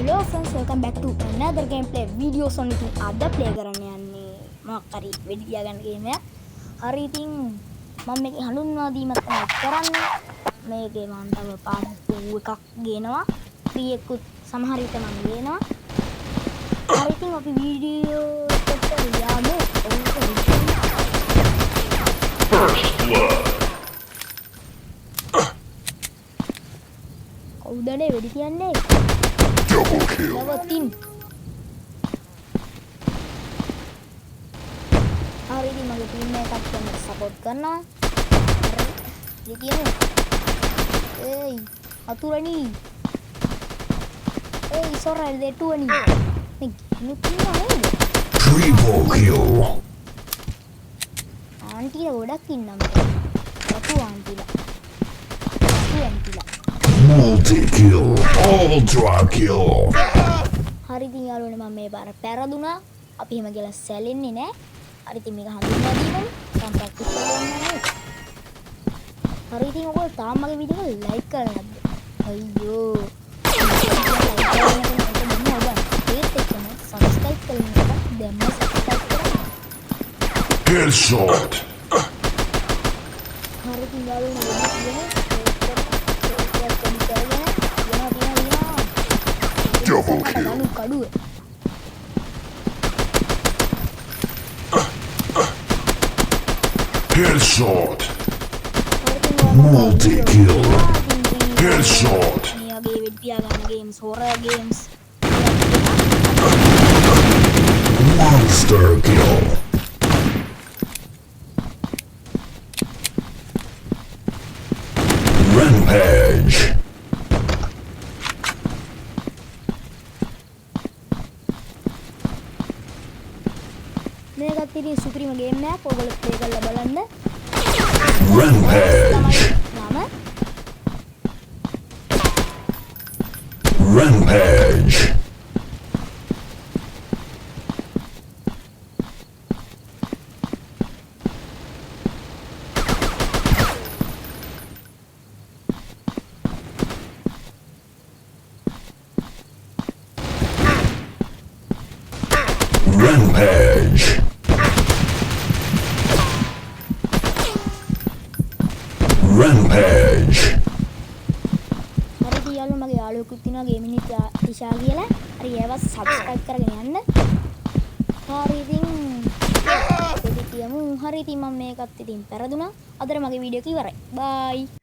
Hello friends, welcome back to another gameplay videos on ඉතින් අද play කරන්න යන්නේ මොකක් හරි වෙඩි තියාගන්න game එකක්. හරි ඉතින් මම මේකේ හඳුන්වා දීමක් තමයි කරන්නේ. මේකේ මම තව part 2 එකක් ගේනවා. 3 එකකුත් සමහර විට මම ගේනවා. හරි ඉතින් අපි වීඩියෝ එකට යමු. First blood. කවුදනේ වෙඩි තියන්නේ? Double kill. නවතින්. හරි ඉතින් මගේ ටීම් එකත් මට සපෝට් කරනවා. හරි ඉතින් ඒයි අතුරණි. ඒයි සොරල් දෙටුවනි. මේ නුකිනා නේද? Triple kill. ආන්ටිලා ගොඩක් ඉන්නවා මෙතන. අතු ආන්ටිලා. අතු ආන්ටිලා. Multi-kill. Ultra kill. හරි ඉතින් යාළුවනේ මම මේ පාර පෙරදුනා. අපි එහෙම කියලා සැලෙන්නේ නැහැ. හරි ඉතින් මේක හඳුන්වා දීමනේ. මම ප්‍රැක්ටිස් කරන්න ඕනේ. හරි ඉතින් ඔයගොල්ලෝ තාම මගේ වීඩියෝ එක ලයික් කරලා නැද්ද? අයියෝ. සබස්ක්‍රයිබ් කරන්න දැම්ම සබස්ක්‍රයිබ් කරන්න. Headshot. හරි ඉතින් යාළුවනේ Double kill. කඩුව. Headshot. Multi-kill. Headshot. මෙයාගේ වෙඩ් තියාගන්න games horror games Monster kill. Rampage. මේකත් ඉතින් සුපිරිම ගේම් එකක් ඔයගොල්ලෝ ප්ලේ කරලා බලන්න. Rampage. නම Rampage. Rampage. Rampage. හරි ඉතින් යාළුවෝ මගේ යාළුවෙකුත් ඉන්නවා ගේමින් ඉෂා කියලා. හරි ඒවත් සබ්ස්ක්‍රයිබ් කරගෙන යන්න. හරි ඉතින් හරි ඉතින් මම මේකත් ඉතින් පෙරදුනා. අදට මගේ වීඩියෝ එක ඉවරයි. බයි.